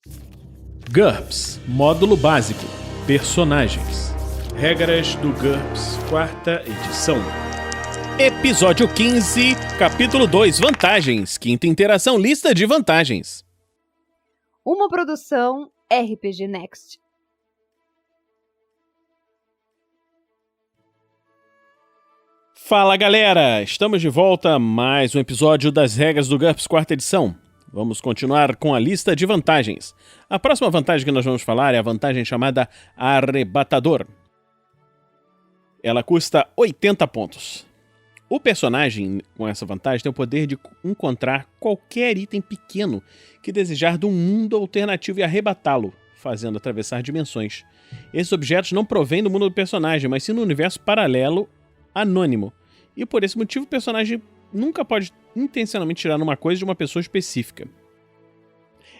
GURPS Módulo Básico Personagens. Regras do GURPS, 4ª edição. Episódio 15, Capítulo 2, Vantagens. 5ª interação, lista de vantagens. Uma produção RPG Next. Fala galera, estamos de volta a mais um episódio das Regras do GURPS, 4ª edição. Vamos continuar com a lista de vantagens. A próxima vantagem que nós vamos falar é a vantagem chamada Arrebatador. Ela custa 80 pontos. O personagem com essa vantagem tem o poder de encontrar qualquer item pequeno que desejar de um mundo alternativo e arrebatá-lo, fazendo atravessar dimensões. Esses objetos não provêm do mundo do personagem, mas sim do universo paralelo anônimo. E por esse motivo o personagem nunca pode intencionalmente tirar uma coisa de uma pessoa específica.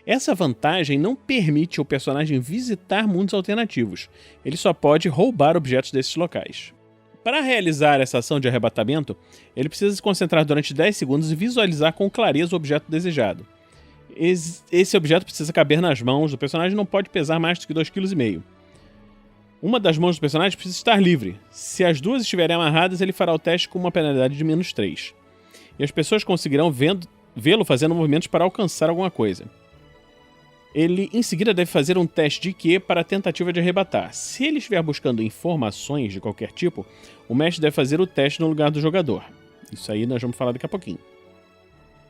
Essa vantagem não permite ao personagem visitar mundos alternativos. Ele só pode roubar objetos desses locais. Para realizar essa ação de arrebatamento, ele precisa se concentrar durante 10 segundos e visualizar com clareza o objeto desejado. Esse objeto precisa caber nas mãos do personagem e não pode pesar mais do que 2,5 kg. Uma das mãos do personagem precisa estar livre. Se as duas estiverem amarradas, ele fará o teste com uma penalidade de -3. E as pessoas conseguirão vê-lo fazendo movimentos para alcançar alguma coisa. Ele, em seguida, deve fazer um teste de IQ para a tentativa de arrebatar. Se ele estiver buscando informações de qualquer tipo, o mestre deve fazer o teste no lugar do jogador. Isso aí nós vamos falar daqui a pouquinho.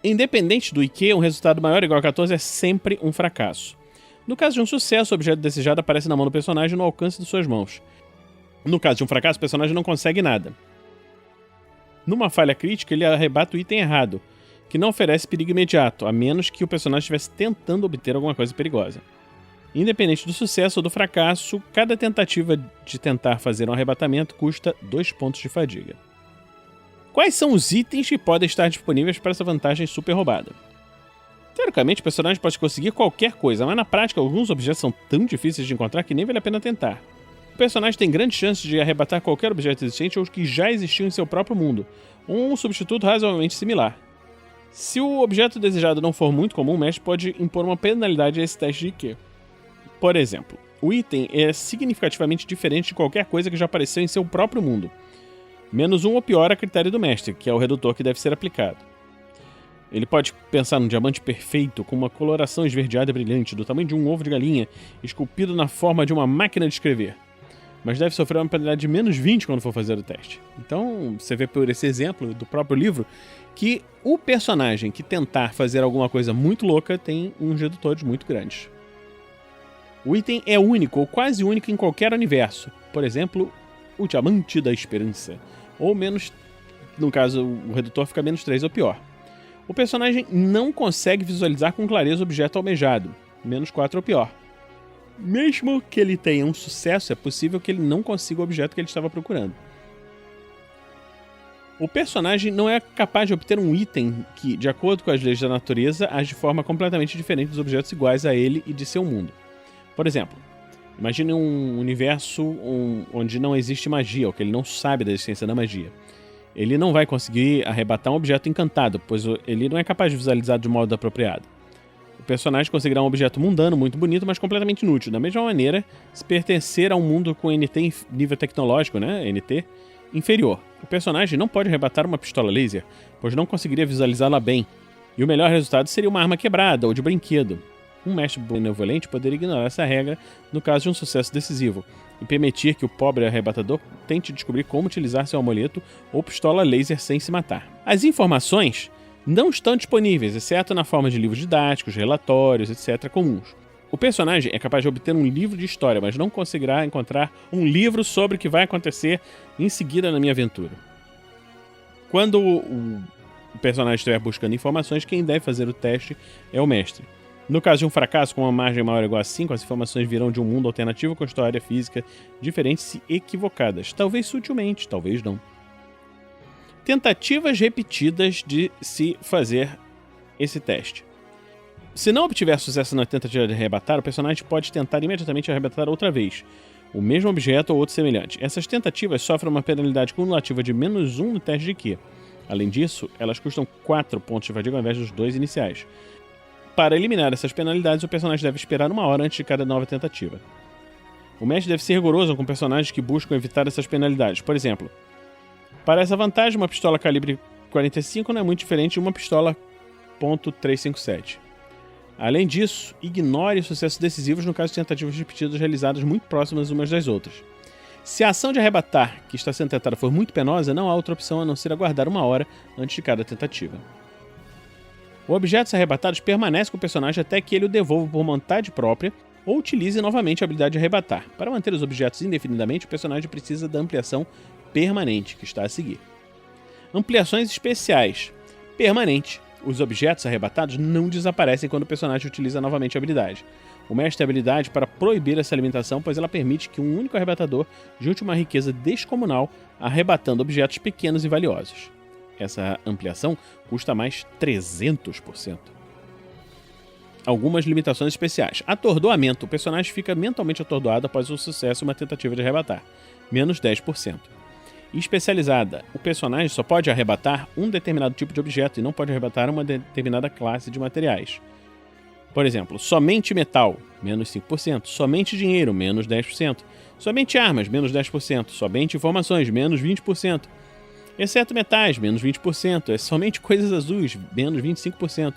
Independente do IQ, um resultado maior ou igual a 14 é sempre um fracasso. No caso de um sucesso, o objeto desejado aparece na mão do personagem no alcance de suas mãos. No caso de um fracasso, o personagem não consegue nada. Numa falha crítica, ele arrebata o item errado, que não oferece perigo imediato, a menos que o personagem estivesse tentando obter alguma coisa perigosa. Independente do sucesso ou do fracasso, cada tentativa de tentar fazer um arrebatamento custa 2 pontos de fadiga. Quais são os itens que podem estar disponíveis para essa vantagem super roubada? Teoricamente, o personagem pode conseguir qualquer coisa, mas na prática alguns objetos são tão difíceis de encontrar que nem vale a pena tentar. O personagem tem grandes chances de arrebatar qualquer objeto existente ou que já existiu em seu próprio mundo, ou um substituto razoavelmente similar. Se o objeto desejado não for muito comum, o mestre pode impor uma penalidade a esse teste de IQ. Por exemplo, o item é significativamente diferente de qualquer coisa que já apareceu em seu próprio mundo. -1 ou pior a critério do mestre, que é o redutor que deve ser aplicado. Ele pode pensar num diamante perfeito, com uma coloração esverdeada e brilhante, do tamanho de um ovo de galinha, esculpido na forma de uma máquina de escrever. Mas deve sofrer uma penalidade de -20 quando for fazer o teste. Então, você vê por esse exemplo do próprio livro, que o personagem que tentar fazer alguma coisa muito louca tem uns redutores muito grandes. O item é único ou quase único em qualquer universo. Por exemplo, o Diamante da Esperança. Ou menos, no caso, o redutor fica -3 ou pior. O personagem não consegue visualizar com clareza o objeto almejado, -4 ou pior. Mesmo que ele tenha um sucesso, é possível que ele não consiga o objeto que ele estava procurando. O personagem não é capaz de obter um item que, de acordo com as leis da natureza, age de forma completamente diferente dos objetos iguais a ele e de seu mundo. Por exemplo, imagine um universo onde não existe magia, ou que ele não sabe da existência da magia. Ele não vai conseguir arrebatar um objeto encantado, pois ele não é capaz de visualizar de modo apropriado. O personagem conseguirá um objeto mundano, muito bonito, mas completamente inútil. Da mesma maneira, se pertencer a um mundo com NT nível tecnológico, NT, inferior. O personagem não pode arrebatar uma pistola laser, pois não conseguiria visualizá-la bem. E o melhor resultado seria uma arma quebrada ou de brinquedo. Um mestre benevolente poderia ignorar essa regra no caso de um sucesso decisivo, e permitir que o pobre arrebatador tente descobrir como utilizar seu amuleto ou pistola laser sem se matar. As informações não estão disponíveis, exceto na forma de livros didáticos, relatórios, etc. comuns. O personagem é capaz de obter um livro de história, mas não conseguirá encontrar um livro sobre o que vai acontecer em seguida na minha aventura. Quando o personagem estiver buscando informações, quem deve fazer o teste é o mestre. No caso de um fracasso com uma margem maior ou igual a 5, as informações virão de um mundo alternativo com história física diferentes e equivocadas. Talvez sutilmente, talvez não. Tentativas repetidas de se fazer esse teste. Se não obtiver sucesso na tentativa de arrebatar, o personagem pode tentar imediatamente arrebatar outra vez, o mesmo objeto ou outro semelhante. Essas tentativas sofrem uma penalidade cumulativa de -1 no teste de IQ. Além disso, elas custam 4 pontos de fadiga ao invés dos 2 iniciais. Para eliminar essas penalidades, o personagem deve esperar 1 hora antes de cada nova tentativa. O mestre deve ser rigoroso com personagens que buscam evitar essas penalidades. Por exemplo, para essa vantagem, uma pistola calibre 45 não é muito diferente de uma pistola .357. Além disso, ignore sucessos decisivos no caso de tentativas repetidas realizadas muito próximas umas das outras. Se a ação de arrebatar que está sendo tentada for muito penosa, não há outra opção a não ser aguardar 1 hora antes de cada tentativa. O objetos arrebatados permanece com o personagem até que ele o devolva por vontade própria ou utilize novamente a habilidade de arrebatar. Para manter os objetos indefinidamente, o personagem precisa da ampliação permanente, que está a seguir. Ampliações especiais. Permanente. Os objetos arrebatados não desaparecem quando o personagem utiliza novamente a habilidade. O mestre tem a habilidade para proibir essa limitação, pois ela permite que um único arrebatador junte uma riqueza descomunal arrebatando objetos pequenos e valiosos. Essa ampliação custa mais 300%. Algumas limitações especiais. Atordoamento. O personagem fica mentalmente atordoado após o sucesso em uma tentativa de arrebatar. Menos 10%. Especializada. O personagem só pode arrebatar um determinado tipo de objeto e não pode arrebatar uma determinada classe de materiais. Por exemplo, somente metal, menos 5%. Somente dinheiro, menos 10%. Somente armas, menos 10%. Somente informações, menos 20%. Exceto metais, menos 20%. É somente coisas azuis, menos 25%.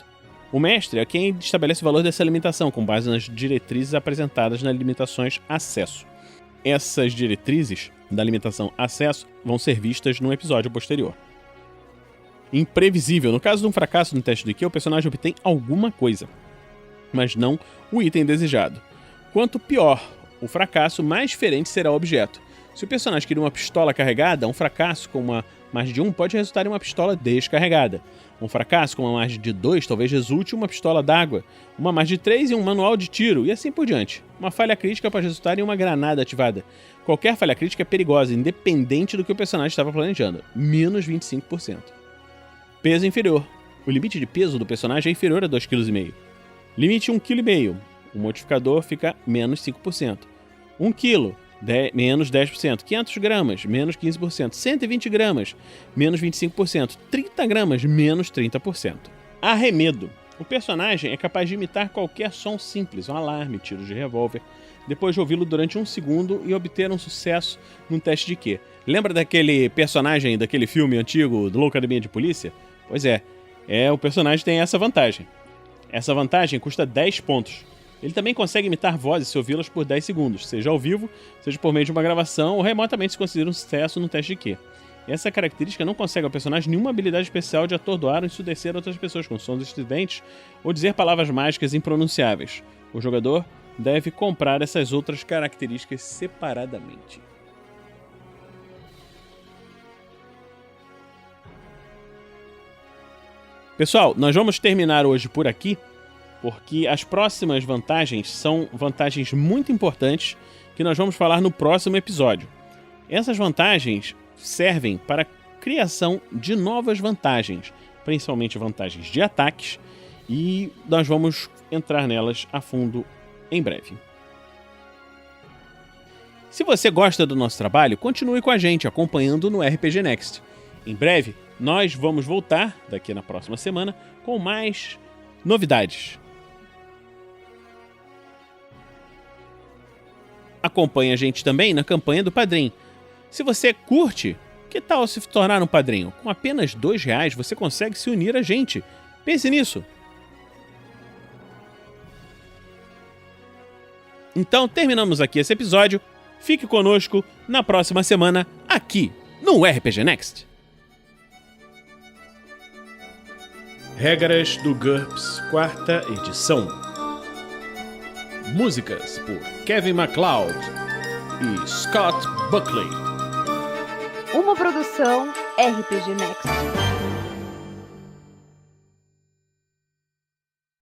O mestre é quem estabelece o valor dessa limitação, com base nas diretrizes apresentadas nas limitações acesso. Essas diretrizes da limitação acesso vão ser vistas num episódio posterior. Imprevisível. No caso de um fracasso no teste do IQ, o personagem obtém alguma coisa, mas não o item desejado. Quanto pior o fracasso, mais diferente será o objeto. Se o personagem queria uma pistola carregada, um fracasso com uma margem de 1 pode resultar em uma pistola descarregada. Um fracasso com uma margem de 2 talvez resulte em uma pistola d'água, uma margem de 3 em um manual de tiro, e assim por diante. Uma falha crítica pode resultar em uma granada ativada. Qualquer falha crítica é perigosa, independente do que o personagem estava planejando. Menos 25%. Peso inferior. O limite de peso do personagem é inferior a 2,5 kg. Limite 1,5 kg. O modificador fica menos 5%. 1 kg. Menos 10%, 500 gramas, menos 15%, 120 gramas, menos 25%, 30 gramas, menos 30%. Arremedo. O personagem é capaz de imitar qualquer som simples, um alarme, tiro de revólver, depois de ouvi-lo durante 1 segundo e obter um sucesso num teste de quê? Lembra daquele personagem daquele filme antigo do Loucademia de Polícia? Pois é, o personagem tem essa vantagem. Essa vantagem custa 10 pontos. Ele também consegue imitar vozes se ouvi-las por 10 segundos, seja ao vivo, seja por meio de uma gravação ou remotamente se considera um sucesso no teste de Q. Essa característica não concede ao personagem nenhuma habilidade especial de atordoar ou ensurdecer outras pessoas com sons estridentes ou dizer palavras mágicas impronunciáveis. O jogador deve comprar essas outras características separadamente. Pessoal, nós vamos terminar hoje por aqui, porque as próximas vantagens são vantagens muito importantes que nós vamos falar no próximo episódio. Essas vantagens servem para a criação de novas vantagens, principalmente vantagens de ataques, e nós vamos entrar nelas a fundo em breve. Se você gosta do nosso trabalho, continue com a gente acompanhando no RPG Next. Em breve, nós vamos voltar, daqui na próxima semana, com mais novidades. Acompanhe a gente também na campanha do Padrim. Se você curte, que tal se tornar um padrinho? Com apenas R$2 você consegue se unir a gente. Pense nisso. Então terminamos aqui esse episódio. Fique conosco na próxima semana aqui no RPG Next. Regras do GURPS, 4ª edição. Músicas por Kevin MacLeod e Scott Buckley. Uma produção RPG Next.